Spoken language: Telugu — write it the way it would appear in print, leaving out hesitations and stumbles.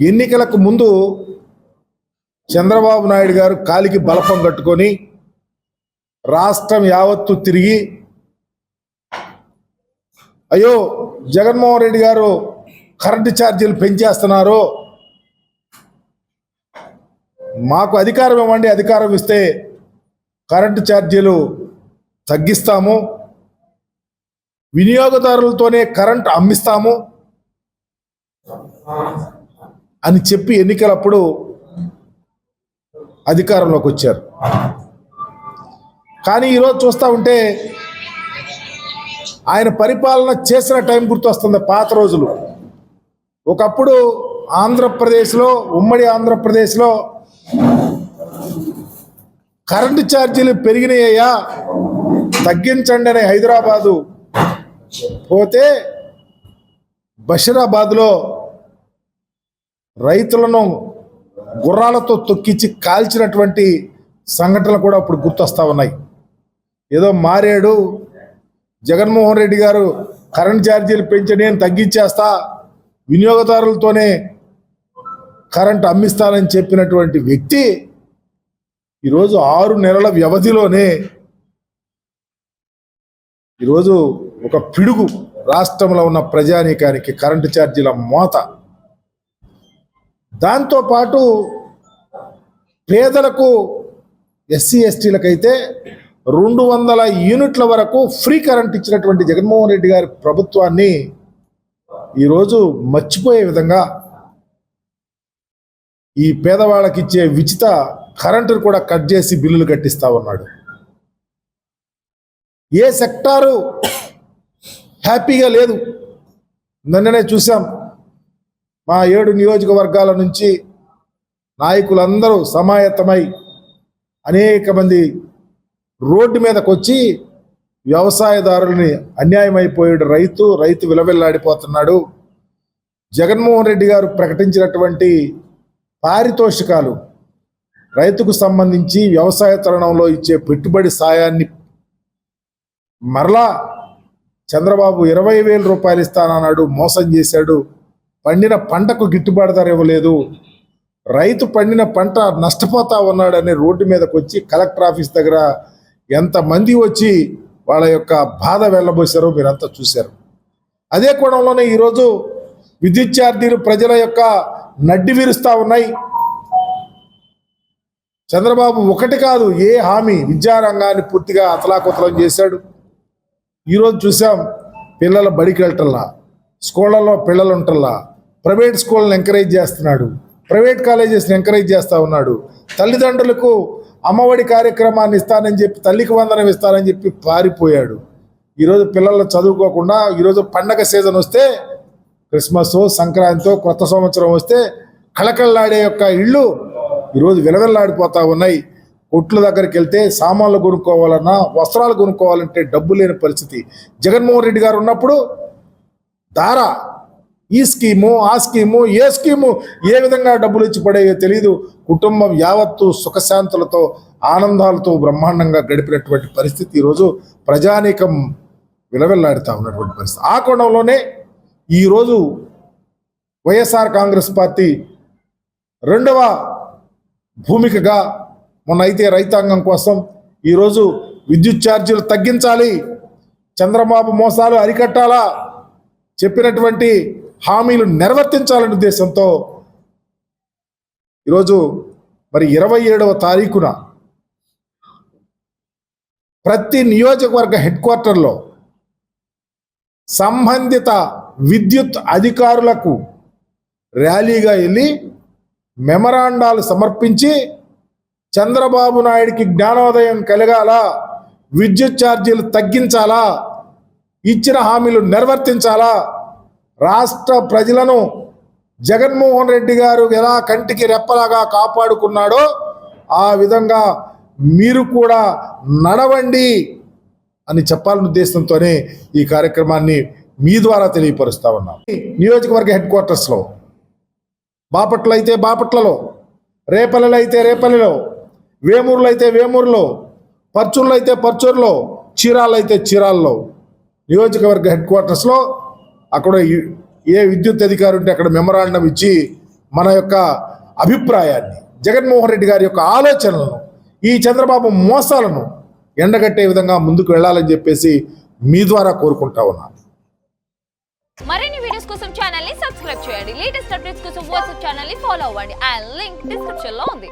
ఎన్నికలకు ముందు చంద్రబాబు నాయుడు గారు కాలికి బలపం కట్టుకొని రాష్ట్రం యావత్తు తిరిగి అయ్యో జగన్మోహన్ రెడ్డి గారు కరెంటు ఛార్జీలు పెంచేస్తున్నారు, మాకు అధికారం ఇవ్వండి, అధికారం ఇస్తే కరెంటు ఛార్జీలు తగ్గిస్తాము, వినియోగదారులతోనే కరెంటు అమ్మిస్తాము అని చెప్పి ఎన్నికలప్పుడు అధికారంలోకి వచ్చారు. కానీ ఈరోజు చూస్తూ ఉంటే ఆయన పరిపాలన చేసిన టైం గుర్తొస్తుంది. పాత రోజులు ఒకప్పుడు ఆంధ్రప్రదేశ్లో, ఉమ్మడి ఆంధ్రప్రదేశ్లో కరెంటు ఛార్జీలు పెరిగినాయ్యా తగ్గించండి అని హైదరాబాదు పోతే బషీరాబాద్లో రైతులను గుర్రాలతో తొక్కించి కాల్చినటువంటి సంఘటనలు కూడా ఇప్పుడు గుర్తొస్తా ఉన్నాయి. ఏదో మారాడు జగన్మోహన్ రెడ్డి గారు, కరెంట్ ఛార్జీలు పెంచి నేను తగ్గించేస్తా, వినియోగదారులతోనే కరెంట్ అమ్మిస్తానని చెప్పినటువంటి వ్యక్తి ఈరోజు 6 నెలల వ్యవధిలోనే ఈరోజు ఒక పిడుగు రాష్ట్రంలో ఉన్న ప్రజానీకానికి కరెంటు ఛార్జీల మోత. దాంతోపాటు పేదలకు, ఎస్సీ ఎస్టీలకైతే 200 యూనిట్ల వరకు ఫ్రీ కరెంట్ ఇచ్చినటువంటి జగన్మోహన్ రెడ్డి గారి ప్రభుత్వాన్ని ఈరోజు మర్చిపోయే విధంగా ఈ పేదవాళ్ళకి ఇచ్చే ఉచిత కరెంటును కూడా కట్ చేసి బిల్లులు కట్టిస్తా ఉన్నాడు. ఏ సెక్టారు హ్యాపీగా లేదు. నిన్ననే చూసాం, మా 7 నియోజకవర్గాల నుంచి నాయకులందరూ సమాయత్తమై అనేక మంది రోడ్డు మీదకి వచ్చి వ్యవసాయదారుల్ని అన్యాయమైపోయాడు రైతు విలవిల్లాడిపోతున్నాడు. జగన్మోహన్ రెడ్డి గారు ప్రకటించినటువంటి పారితోషికాలు, రైతుకు సంబంధించి వ్యవసాయ తరుణంలో ఇచ్చే పెట్టుబడి సాయాన్ని మరలా చంద్రబాబు 20,000 రూపాయలు ఇస్తానన్నాడు, మోసం చేశాడు. పండిన పంటకు గిట్టుబాటు ధర ఇవ్వలేదు, రైతు పండిన పంట నష్టపోతా ఉన్నాడని రోడ్డు మీదకి వచ్చి కలెక్టర్ ఆఫీస్ దగ్గర ఎంతమంది వచ్చి వాళ్ళ యొక్క బాధ వెళ్ళబోసారో మీరంతా చూశారు. అదే కోణంలోనే ఈరోజు విద్యుత్ ఛార్జీలు ప్రజల యొక్క నడ్డి విరుస్తూ ఉన్నాయి. చంద్రబాబు ఒకటి కాదు, ఏ హామీ విద్యారంగాన్ని పూర్తిగా అతలాకుతలం చేశాడు. ఈరోజు చూసాం, పిల్లల బడికి వెళ్ళటల్లా, స్కూళ్ళల్లో పిల్లలు ఉంటల్లా, ప్రైవేట్ స్కూళ్ళని ఎంకరేజ్ చేస్తున్నాడు, ప్రైవేట్ కాలేజెస్ని ఎంకరేజ్ చేస్తూ ఉన్నాడు. తల్లిదండ్రులకు అమ్మఒడి కార్యక్రమాన్ని ఇస్తానని చెప్పి, తల్లికి వందనం ఇస్తానని చెప్పి పారిపోయాడు. ఈరోజు పిల్లలు చదువుకోకుండా, ఈరోజు పండగ సీజన్ వస్తే, క్రిస్మస్, సంక్రాంతి, కొత్త సంవత్సరం వస్తే కళకళలాడే యొక్క ఇళ్ళు ఈరోజు విలవిల్లాడిపోతూ ఉన్నాయి. కొట్ల దగ్గరికి వెళ్తే సామాన్లు కొనుక్కోవాలన్నా, వస్త్రాలు కొనుక్కోవాలంటే డబ్బు లేని పరిస్థితి. జగన్మోహన్ రెడ్డి గారు ఉన్నప్పుడు దారా ఈ స్కీము, ఆ స్కీము, ఏ స్కీము ఏ విధంగా డబ్బులు ఇచ్చి పడేయో తెలియదు. కుటుంబం యావత్తు సుఖశాంతులతో, ఆనందాలతో బ్రహ్మాండంగా గడిపినటువంటి పరిస్థితి ఈరోజు ప్రజానీకం విలవిల్లాడుతూ ఉన్నటువంటి పరిస్థితి. ఆ కోణంలోనే ఈరోజు వైఎస్ఆర్ కాంగ్రెస్ పార్టీ రెండవ భూమికగా మొన్న అయితే రైతాంగం కోసం ఈరోజు విద్యుత్ ఛార్జీలు తగ్గించాలి, చంద్రబాబు మోసాలు అరికట్టాలా, చెప్పినటువంటి హామీలు నెరవేర్తించాలనే ఉద్దేశంతో ఈరోజు మరి 27వ తారీఖున ప్రతి నియోజకవర్గ హెడ్ క్వార్టర్లో సంబంధిత విద్యుత్ అధికారులకు ర్యాలీగా వెళ్ళి మెమరాండాలు సమర్పించి చంద్రబాబు నాయుడికి జ్ఞానోదయం కలగాల, విద్యుత్ ఛార్జీలు తగ్గించాలా, ఇచ్చిన హామీలు నెరవేర్తించాలా, రాష్ట్ర ప్రజలను జగన్మోహన్ రెడ్డి గారు ఎలా కంటికి రెప్పలాగా కాపాడుకున్నాడో ఆ విధంగా మీరు కూడా నడవండి అని చెప్పాలనే ఉద్దేశంతోనే ఈ కార్యక్రమాన్ని మీ ద్వారా తెలియపరుస్తా ఉన్నాం. నియోజకవర్గ హెడ్ క్వార్టర్స్లో, బాపట్ల అయితే బాపట్లలో, రేపల్లెలో అయితే రేపల్లెలో, వేమూరులో అయితే వేమూరులో, పర్చూరులో అయితే పర్చూరులో, చీరాల్లో అయితే చీరాల్లో, నియోజకవర్గ హెడ్ క్వార్టర్స్లో అక్కడ ఏ విద్యుత్ అధికారి ఉంటే అక్కడ మెమరాండం ఇచ్చి మన యొక్క అభిప్రాయాన్ని, జగన్మోహన్ రెడ్డి గారి యొక్క ఆలోచనలను, ఈ చంద్రబాబు మోసాలను ఎండగట్టే విధంగా ముందుకు వెళ్ళాలని చెప్పేసి మీ ద్వారా కోరుకుంటా ఉన్నాను. మరిన్ని వీడియోస్ కోసం ఛానల్ ని సబ్స్క్రైబ్ చేయండి. లేటెస్ట్ అప్డేట్స్ కోసం వాట్సాప్ ఛానల్ ని ఫాలో అవ్వండి. ఆ లింక్ డిస్క్రిప్షన్ లో ఉంది.